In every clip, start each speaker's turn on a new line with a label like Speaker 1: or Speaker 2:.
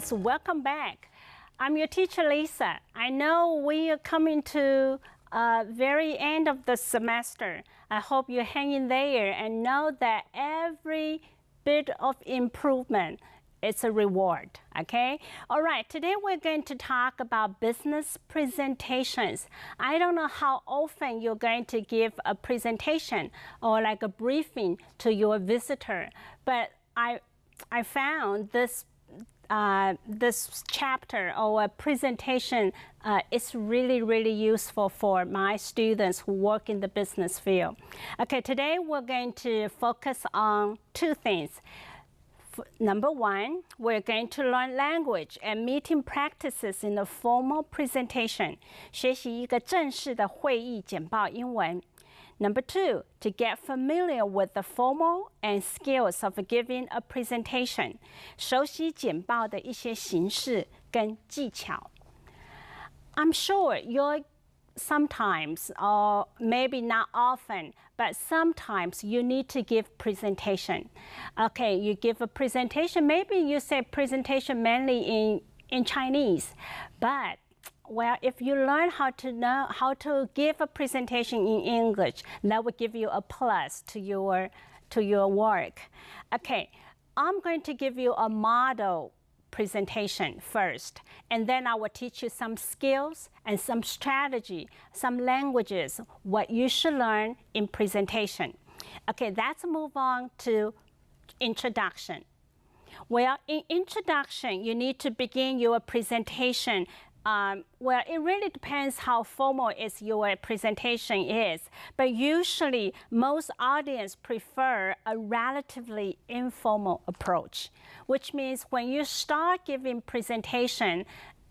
Speaker 1: students, welcome back. I'm your teacher, Lisa. I know we are coming to very end of the semester. I hope you're hanging there and know that every bit of improvement is a reward, okay? All right, today we're going to talk about business presentations. I don't know how often you're going to give a presentation or like a briefing to your visitor, but I found this chapter or a presentation is really useful for my students who work in the business field. Okay, today we're going to focus on two things. Number one, we're going to learn language and meeting practices in a formal presentation. 学习一个正式的会议简报英文。Number two, to get familiar with the formal and skills of giving a presentation. 熟悉简报的一些形式跟技巧。I'm sure you're sometimes, or maybe not often, but sometimes you need to give presentation. Okay, you give a presentation, maybe you say presentation mainly in Chinese, but well, if you learn how to give a presentation in English, that will give you a plus to your work. Okay, I'm going to give you a model presentation first, and then I will teach you some skills and some strategy, some languages, what you should learn in presentation. Okay, let's move on to introduction. Well, in introduction, you need to begin your presentation. Well, it really depends how formal your presentation is, but usually most audience prefer a relatively informal approach, which means when you start giving presentation,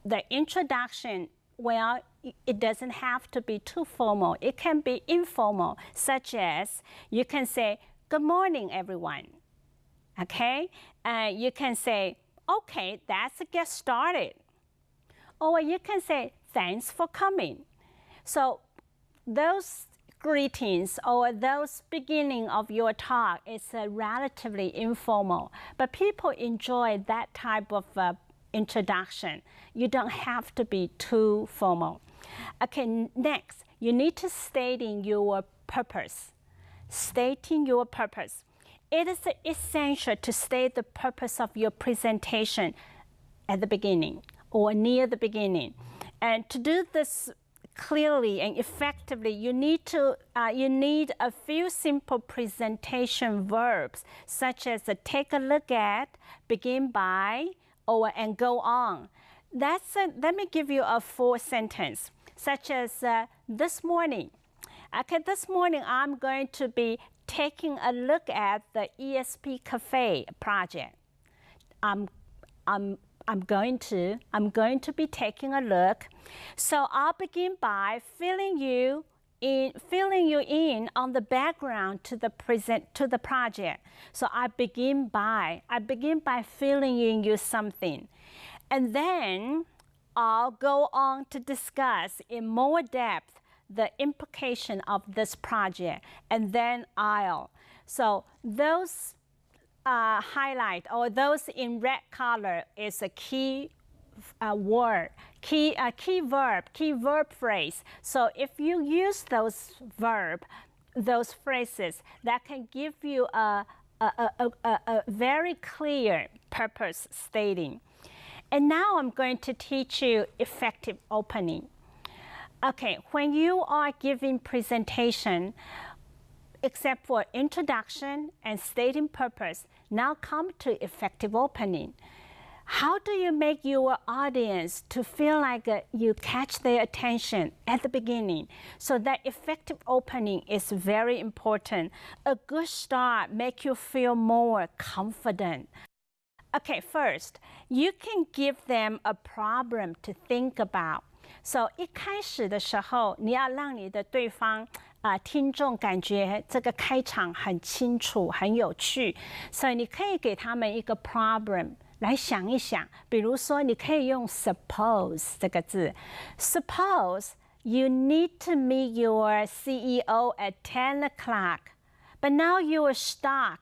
Speaker 1: the introduction, well, it doesn't have to be too formal. It can be informal, such as you can say, "Good morning, everyone." Okay? You can say, "Okay, let's get started." Or you can say, "Thanks for coming." So those greetings or those beginning of your talk is relatively informal, but people enjoy that type of introduction. You don't have to be too formal. Okay, next, you need to stating your purpose. Stating your purpose. It is essential to state the purpose of your presentation at the beginning or near the beginning. And to do this clearly and effectively, you need a few simple presentation verbs, such as take a look at, begin by, and go on. Let me give you a full sentence, such as this morning. Okay, this morning I'm going to be taking a look at the ESP Cafe project. I'm going to be taking a look. So I'll begin by filling you in on the background to the project. So I begin by filling in you something. And then I'll go on to discuss in more depth the implication of this project, and then so those highlight, or those in red color, is a key word, key verb phrase. So if you use those phrases, that can give you a very clear purpose stating. And now I'm going to teach you effective opening. Okay, when you are giving presentation, except for introduction and stating purpose, now come to effective opening. How do you make your audience to feel like you catch their attention at the beginning? So that effective opening is very important. A good start makes you feel more confident. Okay, first, you can give them a problem to think about. So 一开始的时候，你要让你的对方听众感觉这个开场很清楚、很有趣，所以你可以给他们一个 problem 来想一想。比如说，你可以用 suppose 这个字 ，Suppose you need to meet your CEO at 10 o'clock, but now you are stuck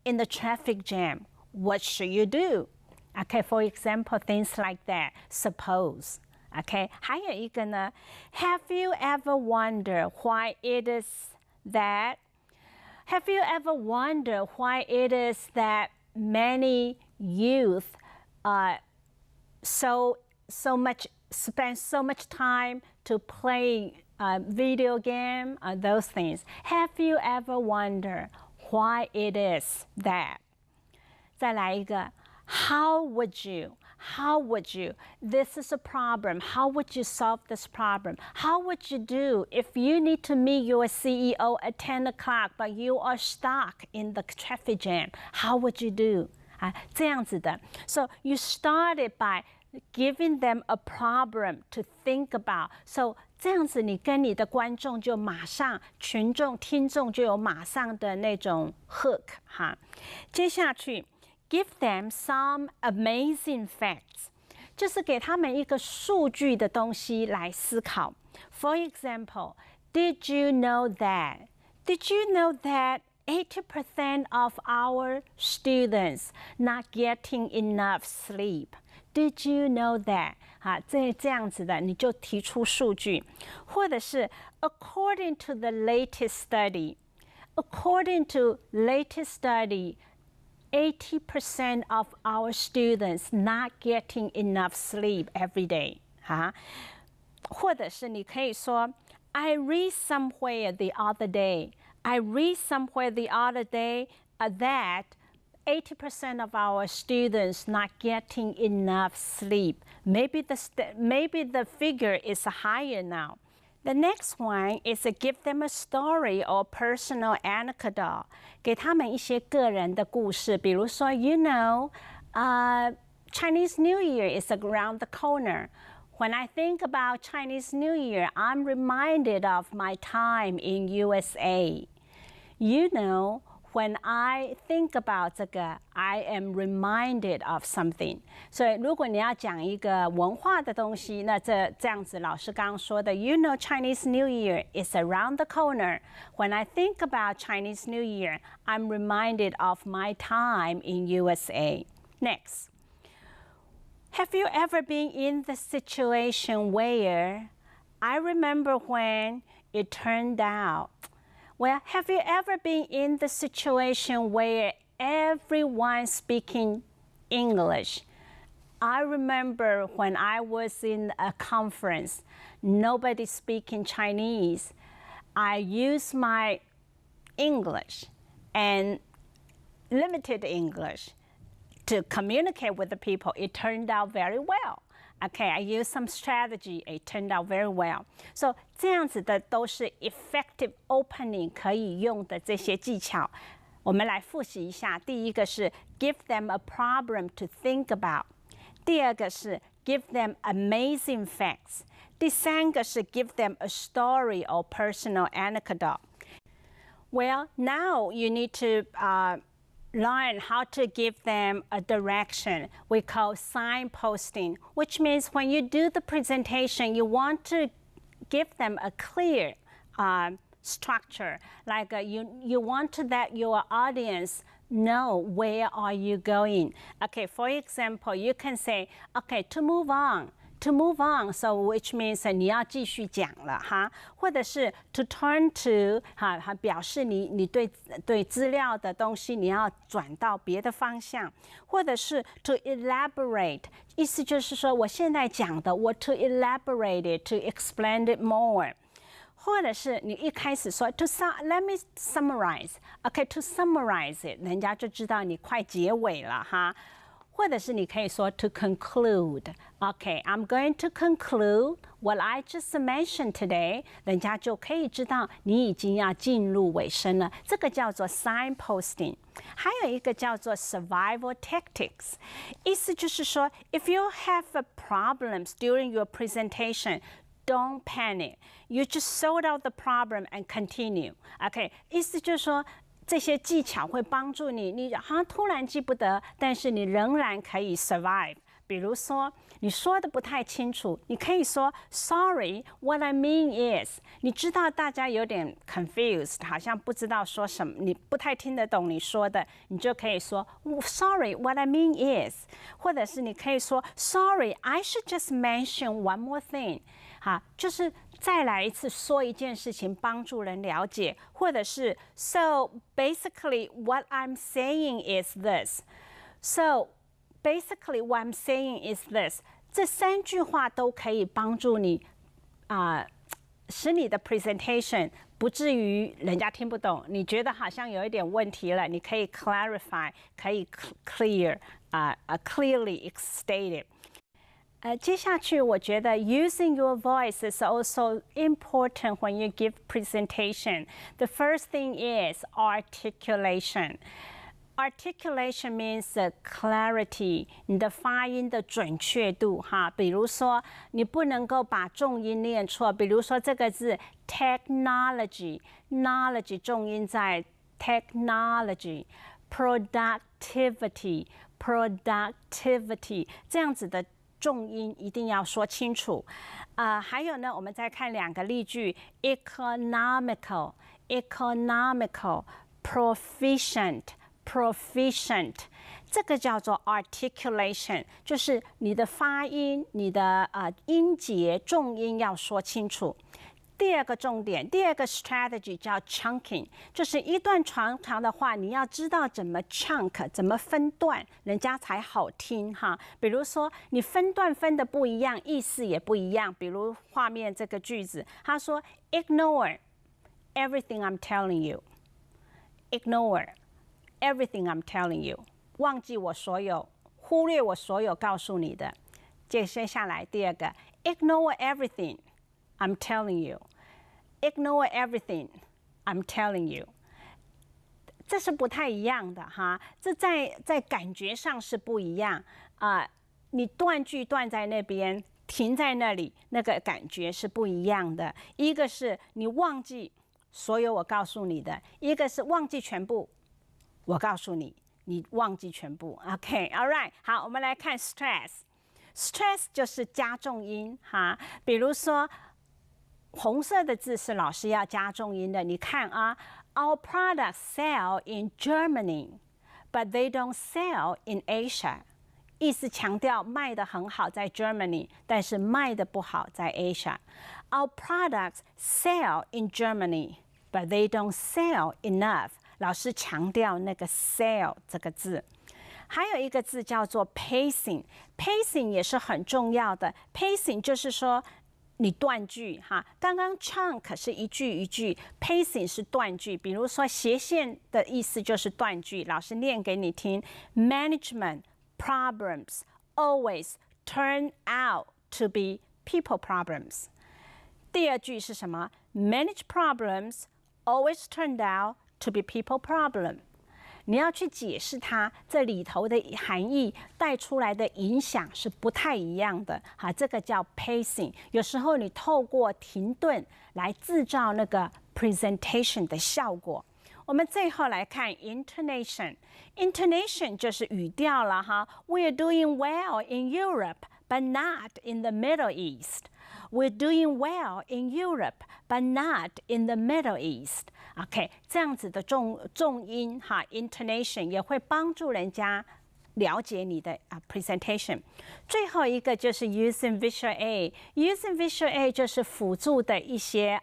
Speaker 1: in the traffic jam. What should you do? Okay, for example, things like that. Suppose. Okay, 还有一个呢 Have you ever wondered why it is that? Have you ever wondered why it is that many youth spend so much time to play video game, those things. Have you ever wondered why it is that? 再来一个 How would you? How would you? This is a problem. How would you solve this problem? How would you do if you need to meet your CEO at 10 o'clock, but you are stuck in the traffic jam? How would you do? 这样子的 So you started by giving them a problem to think about. So 这样子你跟你的观众就马上群众听众就有马上的那种 hook 哈。接下去 Give them some amazing facts， 就是给他们一个数据的东西来思考。For example, did you know that? Did you know that 80% of our students not getting enough sleep? Did you know that? 这样子的，你就提出数据，或者是 According to the latest study, 80% of our students not getting enough sleep every day. 或者是你可以说 I read somewhere the other day that 80% of our students not getting enough sleep. Maybe the figure is higher now. The next one is to give them a story or personal anecdote. 给他们一些个人的故事，比如说 You know, Chinese New Year is around the corner. When I think about Chinese New Year, I'm reminded of my time in USA. You know, when I think about 这个 I am reminded of something. 所以如果你要讲一个文化的东西，那这样子老师刚刚说的 You know Chinese New Year is around the corner. When I think about Chinese New Year, I'm reminded of my time in USA. Next. Have you ever been in the situation where I remember when it turned out? Well, have you ever been in the situation where everyone speaking English? I remember when I was in a conference, nobody speaking Chinese. I used my English and limited English to communicate with the people. It turned out very well. Okay, I used some strategy. It turned out very well. So 这样子的都是 effective opening 可以用的这些技巧。我们来复习一下。第一个是 give them a problem to think about。第二个是 give them amazing facts。第三个是 give them a story or personal anecdote. Well, now you need to learn how to give them a direction. We call signposting, which means when you do the presentation, you want to give them a clear structure. Like you want to let your audience know where are you going. Okay, for example, you can say, okay, to move on, so which means 你要继续讲了哈，或者是 to turn to 表示你对资料的东西你要转到别的方向，或者是 to elaborate， 意思就是说我现在讲的我 to elaborate it, to explain it more。或者是你一开始说 let me summarize, okay, to summarize it， 人家就知道你快结尾了哈。或者是你可以说 to conclude. Okay, I'm going to conclude what I just mentioned today. 人家就可以知道你已经要进入尾声了。这个叫做 signposting。还有一个叫做 survival tactics。意思就是说 if you have problems during your presentation, don't panic. You just sort out the problem and continue. Okay, 意思就是说这些技巧会帮助你，你好像突然记不得，但是你仍然可以 survive，比如说你说的不太清楚，你可以说 Sorry, what I mean is， 你知道大家有点 confused， 好像不知道说什么，你不太听得懂你说的，你就可以说 Sorry, what I mean is， 或者是你可以说 Sorry, I should just mention one more thing， 好，就是再来一次说一件事情，帮助人了解，或者是 So basically what I'm saying is this。So basically what I'm saying is this。这3句话都可以帮助你使你的 presentation 不至于人家听不懂，你觉得好像有一点问题了，你可以 clarify， 可以 clearly state it。接下去我觉得 using your voice is also important when you give presentation. The first thing is articulation. Articulation means clarity， 你的发音的准确度哈。比如说，你不能够把重音念错。比如说这个字 technology，knowledge 重音在 technology，productivity，这样子的重音一定要说清楚。还有呢，我们再看2个例句 ：economical，proficient，这个叫做 articulation， 就是你的发音、你的音节、重音要说清楚。第2个重点，第2个 strategy 叫 chunking， 就是一段长的话，你要知道怎么 chunk， 怎么分段，人家才好听哈。比如说你分段分的不一样，意思也不一样。比如画面这个句子，他说 Ignore everything I'm telling you. Ignore everything I'm telling you. 忘记我所有，忽略我所有告诉你的。接下来第2个 Ignore everything I'm telling you. Ignore everything I'm telling you. 这是不太一样的哈，这在感觉上是不一样你断句断在那边，停在那里，那个感觉是不一样的。一个是你忘记所有我告诉你的，一个是忘记全部，我告诉你，你忘记全部。OK, all right， 好，我们来看 stress。stress 就是加重音哈，比如说。红色的字是老师要加重音的，你看Our products sell in Germany, but they don't sell in Asia. 意思强调卖得很好在 Germany， 但是卖得不好在 Asia. Our products sell in Germany, but they don't sell enough. 老师强调那个 sell 这个字。还有一个字叫做 pacing，pacing 也是很重要的。pacing 就是说。你断句哈，刚刚 chunk 是一句一句 ，pacing 是断句。比如说斜线的意思就是断句，老师念给你听 ：Management problems always turn out to be people problems。第2句是什么 ？Manage problems always turned out to be people problem。你要去解释它这里头的含义带出来的影响是不太一样的，哈，这个叫 pacing。有时候你透过停顿来制造那个 presentation 的效果。我们最后来看 intonation，intonation 就是语调了哈。We are doing well in Europe, but not in the Middle East. We're doing well in Europe, but not in the Middle East. OK， 这样子的重音哈 ，intonation 也会帮助人家了解你的presentation。最后一个就是 using visual aid，using visual aid 就是辅助的一些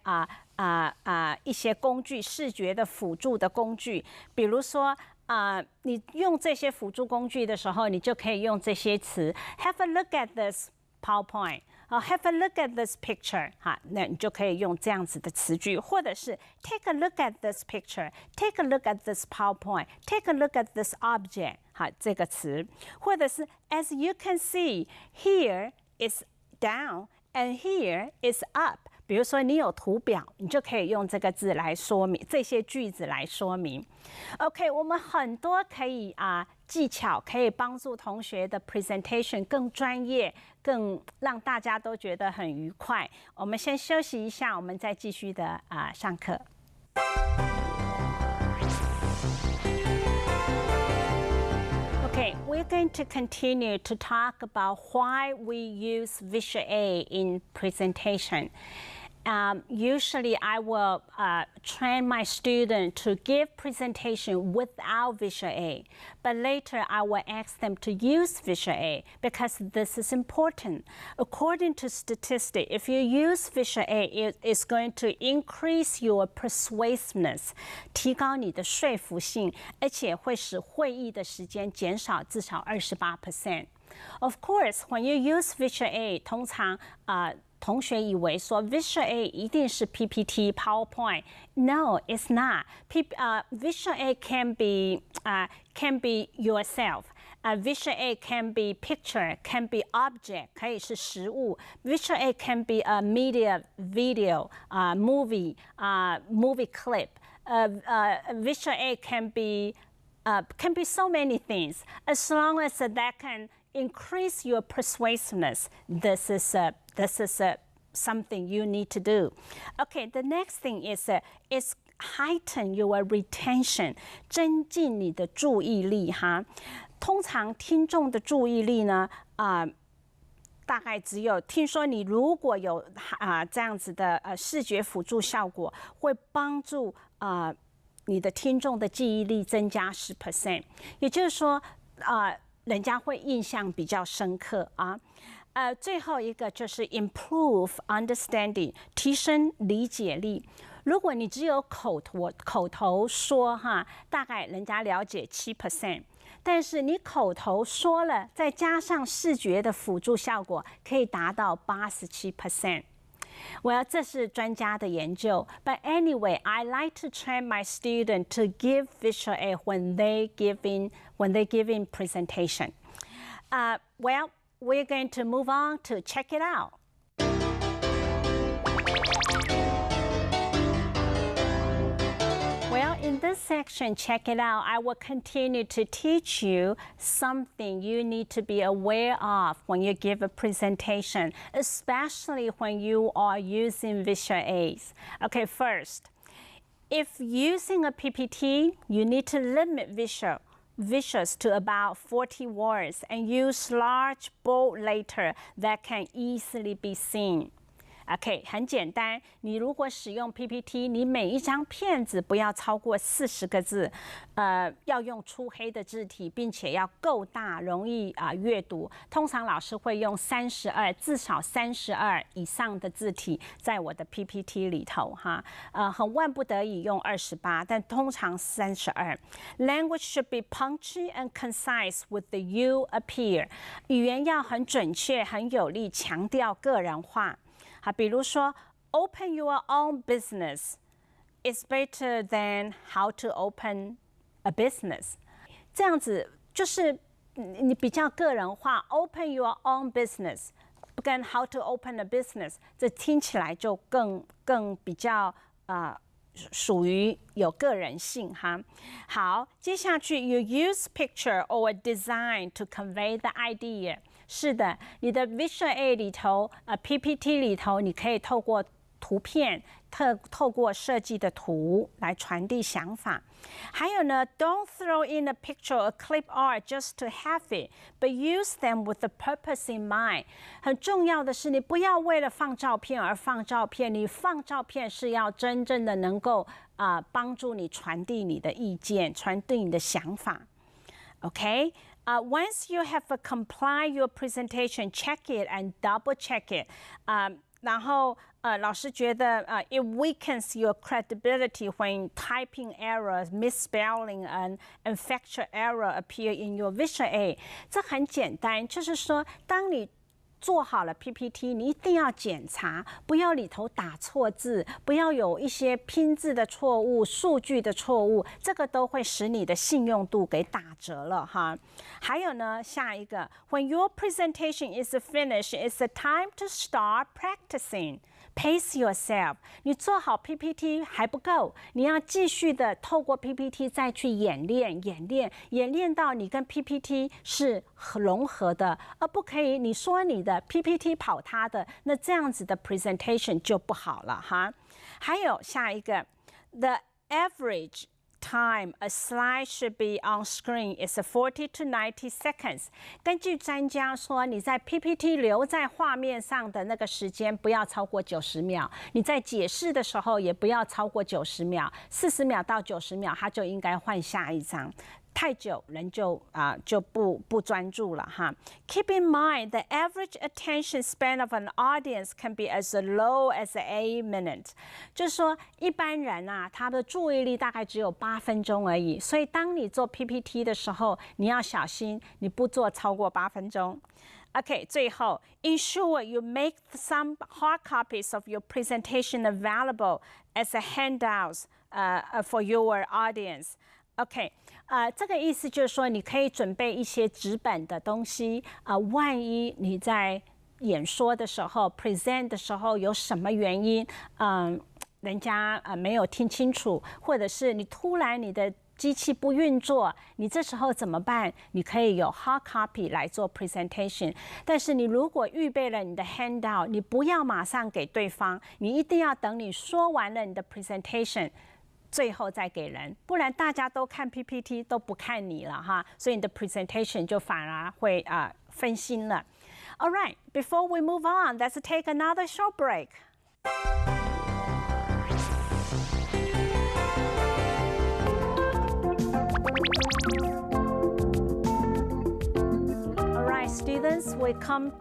Speaker 1: 一些工具，视觉的辅助的工具，比如说。你用这些辅助工具的时候，你就可以用这些词 ：Have a look at this PowerPoint，Have a look at this picture， 哈，那你就可以用这样子的词句，或者是 Take a look at this picture，Take a look at this PowerPoint，Take a look at this object， 哈，这个词，或者是 As you can see，here is down and here is up。比如说你有图表，你就可以用这个字来说明这些句子来说明。OK， 我们很多可以技巧可以帮助同学的 presentation 更专业，更让大家都觉得很愉快。我们先休息一下，我们再继续的上课。Okay, we're going to continue to talk about why we use visual aid in presentation. Usually I will train my student to give presentation without visual aid, but later I will ask them to use visual aid because this is important. According to statistics, if you use visual aid, it is going to increase your persuasiveness, 提高你的说服性，而且会使会议的时间减少至少28%. Of course, when you use visual aid, 通常同学以为说 visual aid 一定是 PPT, PowerPoint. No, it's not. Visual aid can be yourself. Visual aid can be picture, can be object, 可以是实物. Visual aid can be a media, video, movie clip. Visual aid can be so many things. As long as that can increase your persuasiveness, this is something you need to do. Okay, the next thing is heighten your retention, 增进你的注意力哈。通常听众的注意力呢，大概只有听说你如果有这样子的视觉辅助效果，会帮助你的听众的记忆力增加10%，也就是说人家会印象比较深刻啊。最后一个就是 improve understanding， 提升理解力。如果你只有口头说哈，大概人家了解7%，但是你口头说了，再加上视觉的辅助效果，可以达到87%。Well, 这是专家的研究。But anyway, I like to train my student to give visual aid when they give in presentation. Well, we're going to move on to check it out. Well, in this section, check it out, I will continue to teach you something you need to be aware of when you give a presentation, especially when you are using visual aids. Okay, first, if using a PPT, you need to limit visuals to about 40 words and use large, bold letters that can easily be seen. OK， 很简单。你如果使用 PPT， 你每一张片子不要超过40个字，要用粗黑的字体，并且要够大，容易阅读。通常老师会用至少32以上的字体在我的 PPT 里头哈。很万不得已用28，但通常32。Language should be punchy and concise with the you appear。语言要很准确、很有力，强调个人化。比如说 ，open your own business is better than how to open a business。这样子就是你比较个人化 ，open your own business 跟 how to open a business， 这听起来就更比较属于有个人性哈。好，接下去 you use picture or design to convey the idea。是的，你的 visual aid 里头，PPT 里头，你可以透过图片，透过设计的图来传递想法。还有呢 ，don't throw in a picture or clip art just to have it, but use them with the purpose in mind。很重要的是，你不要为了放照片而放照片，你放照片是要真正的能够帮助你传递你的意见，传递你的想法。OK。Once you have compiled your presentation, check it and double check it. 然后老师觉得it weakens your credibility when typing errors, misspelling and factual error appear in your visual aid. 这很简单，就是说，当你做好了 PPT， 你一定要检查，不要里头打错字，不要有一些拼字的错误、数据的错误，这个都会使你的信用度给打折了哈。还有呢，下一个 ，When your presentation is finished, it's the time to start practicing. Pace yourself. 你做好 PPT 还不够，你要继续的透过 PPT 再去演练到你跟 PPT 是融合的，而不可以你说你的 PPT 跑它的，那这样子的 presentation 就不好了哈。还有下一个 ，the average time a slide should be on screen is 40 to 90 seconds. 根据专家说，你在 PPT 留在画面上的那个时间不要超过90秒，你在解释的时候也不要超过90秒，40秒到90秒，它就应该换下一张。太久人就不专注了哈。Keep in mind the average attention span of an audience can be as low as 8 minutes。就是说一般人啊，他的注意力大概只有8分钟而已。所以当你做 PPT 的时候，你要小心，你不做超过8分钟。Okay, 最后 ensure you make some hard copies of your presentation available as a handouts for your audience. OK， 这个意思就是说，你可以准备一些纸本的东西，万一你在演说的时候 present 的时候有什么原因，人家没有听清楚，或者是你突然你的机器不运作，你这时候怎么办？你可以有 hard copy 来做 presentation。但是你如果预备了你的 handout， 你不要马上给对方，你一定要等你说完了你的 presentation。最后再给人，不然大家都看 PPT 都不看你了哈，所以你的 presentation 就反而会分心了。All right, before we move on, let's take another short break. All right, students, we come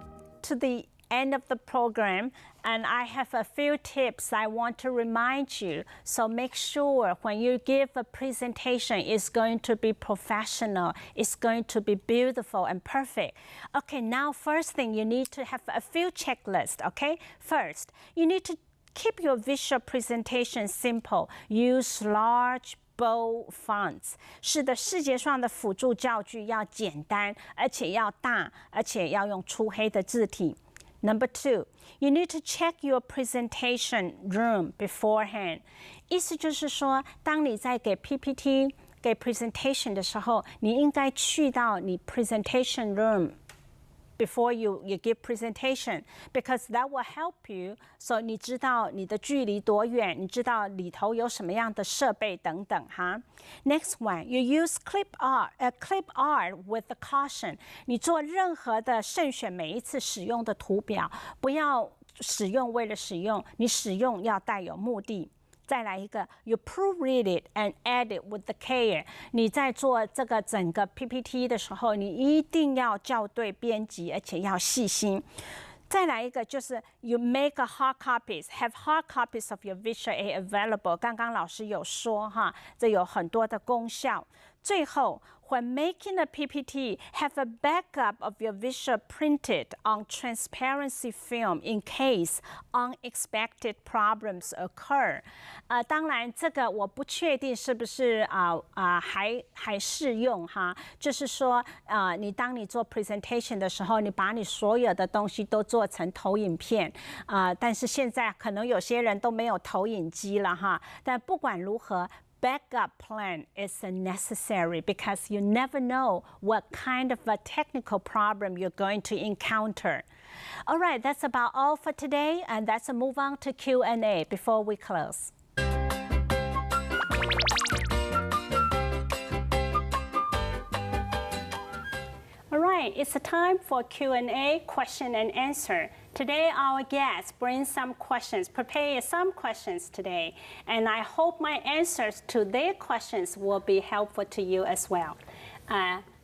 Speaker 1: to the end of the program, and I have a few tips I want to remind you. So make sure when you give a presentation, it's going to be professional, it's going to be beautiful and perfect. Okay, now first thing, you need to have a few checklists, okay? First, you need to keep your visual presentation simple. Use large bold fonts. 是的，视觉上的辅助教具要简单，而且要大，而且要用粗黑的字体。Number 2, you need to check your presentation room beforehand. 意思就是说，当你在给 PPT、给 presentation 的时候，你应该去到你 presentation room before you give presentation, because that will help you. So 你知道你的距离多远，你知道里头有什么样的设备等等哈。Next one, you use clip art with the caution. 你做任何的慎选每一次使用的图表，不要使用为了使用，你使用要带有目的。再来一个 ，you proofread it and edit with the care。你在做这个整个 PPT 的时候，你一定要校对编辑，而且要细心。再来一个就是 you make a hard copies, have hard copies of your visual aid available。刚刚老师有说哈，这有很多的功效。最后 when making a PPT, have a backup of your visual printed on transparency film in case unexpected problems occur. 当然这个我不确定是不是还适用哈，就是说你当你做 presentation 的时候，你把你所有的东西都做成投影片但是现在可能有些人都没有投影机了哈，但不管如何。Backup plan is necessary because you never know what kind of a technical problem you're going to encounter. All right, that's about all for today, and let's move on to Q&A before we close. All right, it's time for Q&A, question and answer. Today, our guests bring some questions, prepare some questions today, and I hope my answers to their questions will be helpful to you as well.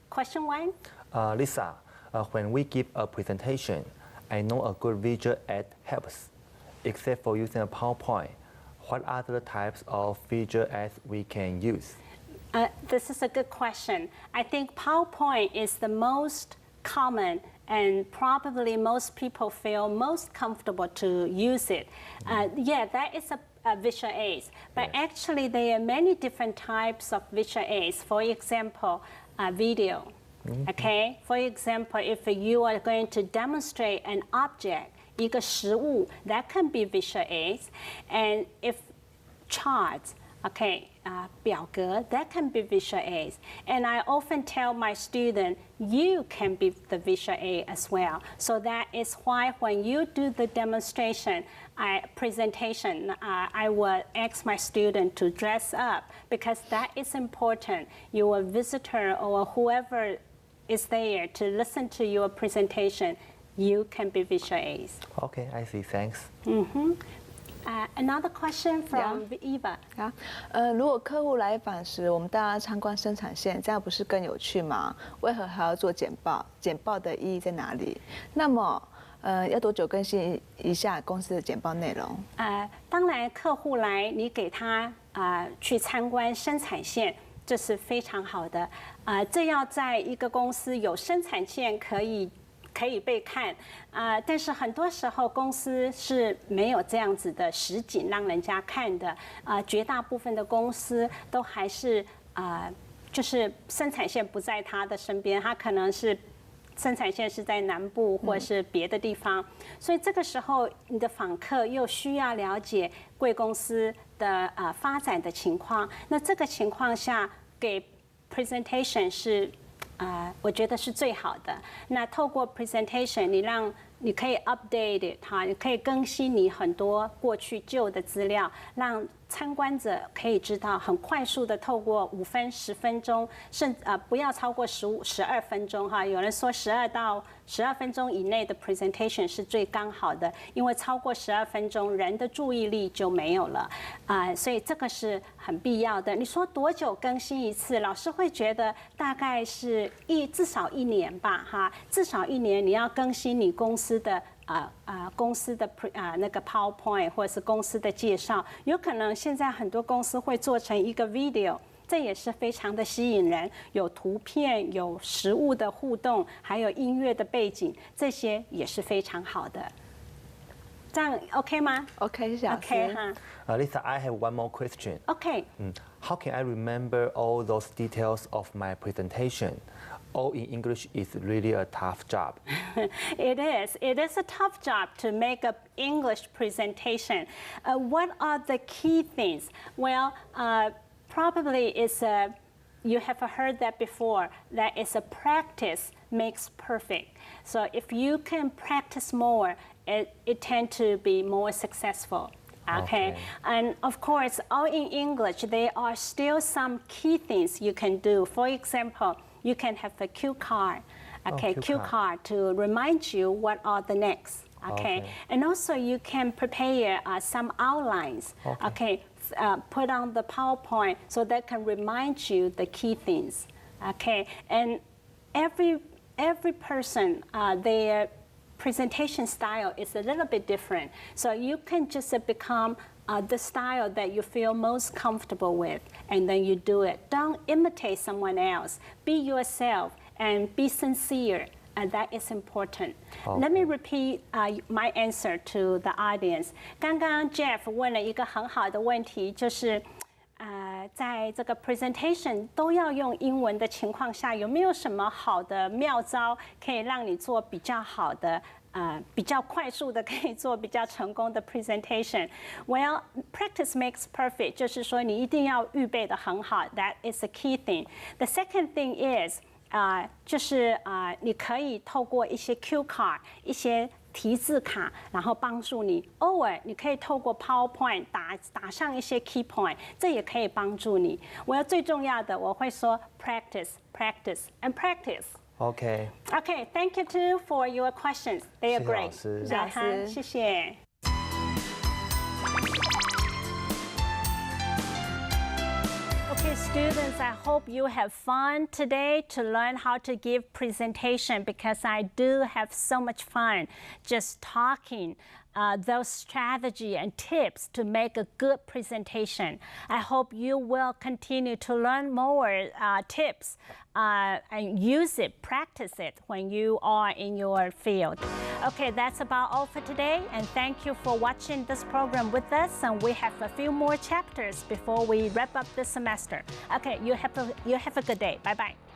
Speaker 1: Question 1?
Speaker 2: Lisa, when we give a presentation, I know a good visual aid helps. Except for using a PowerPoint, what other types of visual aids we can use?
Speaker 1: This is a good question. I think PowerPoint is the most common and probably most people feel most comfortable to use it. Yeah, that is a visual aids, but yes. Actually there are many different types of visual aids. For example, video. Okay? For example, if you are going to demonstrate an object, 一个实物, that can be visual aids. And if charts, Okay, 表格 that can be visual aids, and I often tell my student you can be the visual aid as well. So that is why when you do the demonstration, presentation, I will ask my student to dress up because that is important. Your visitor or whoever is there to listen to your presentation, you can be visual aids.
Speaker 2: Okay, I see. Thanks.
Speaker 1: Another question from Eva.
Speaker 3: 如果客户来访时，我们带他参观生产线，这样不是更有趣吗？为何还要做简报？简报的意义在哪里？那么，要多久更新一下公司的简报内容？
Speaker 1: 当然，客户来，你给他去参观生产线，这是非常好的。这要在一个公司有生产线可以被看，但是很多时候公司是没有这样子的实景让人家看的，绝大部分的公司都还是就是生产线不在他的身边，他可能是生产线是在南部或是别的地方，所以这个时候你的访客又需要了解贵公司的发展的情况，那这个情况下给 presentation 是我觉得是最好的。那透过 presentation， 你可以 update it 你可以更新你很多过去旧的资料，让参观者可以知道，很快速的透过5分、10分钟，不要超过12分钟哈。有人说12分钟以内的 presentation 是最刚好的，因为超过12分钟，人的注意力就没有了所以这个是很必要的。你说多久更新一次？老师会觉得大概是至少1年吧哈，至少1年你要更新你公司的。公司的那个 PowerPoint 或者是公司的介绍，有可能现在很多公司会做成一个 video， 这也是非常的吸引人，有图片、有实物的互动，还有音乐的背景，这些也是非常好的。这样 OK 吗
Speaker 3: ？OK， 小师。
Speaker 1: OK 哈。
Speaker 2: Lisa, I have one more question.
Speaker 1: OK.
Speaker 2: How can I remember all those details of my presentation? All in English is really a tough job.
Speaker 1: It is. It is a tough job to make an English presentation. What are the key things? Well, probably it's you have heard that before, that it's a practice makes perfect. So if you can practice more, it tends to be more successful. Okay. And of course, all in English, there are still some key things you can do. For example, you can have a cue card, cue card to remind you what are the next. Okay. And also you can prepare some outlines. Put on the PowerPoint so that can remind you the key things. Okay. And every person, their presentation style is a little bit different. So you can just become the style that you feel most comfortable with, and then you do it. Don't imitate someone else. Be yourself and be sincere. That is important. Let me repeat my answer to the audience. 刚刚 Jeff 问了一个很好的问题，就是在这个 presentation 都要用英文的情况下，有没有什么好的妙招可以让你做比较好的？比较快速的可以做比较成功的 presentation. Well, practice makes perfect. 就是说你一定要预备得很好。That is a key thing. The second thing is, 就是你可以透过一些 cue card, 一些提字卡，然后帮助你。偶尔你可以透过 PowerPoint 打上一些 key point， 这也可以帮助你。最重要的我会说 practice, practice, and practice.
Speaker 2: Okay.
Speaker 1: Okay, thank you too for your questions. They are great. 谢谢。Okay, students, I hope you have fun today to learn how to give presentation because I do have so much fun just talking those strategy and tips to make a good presentation. I hope you will continue to learn more tips and use it, practice it when you are in your field. Okay, that's about all for today, and thank you for watching this program with us. And we have a few more chapters before we wrap up this semester. Okay, you have a good day. Bye-bye.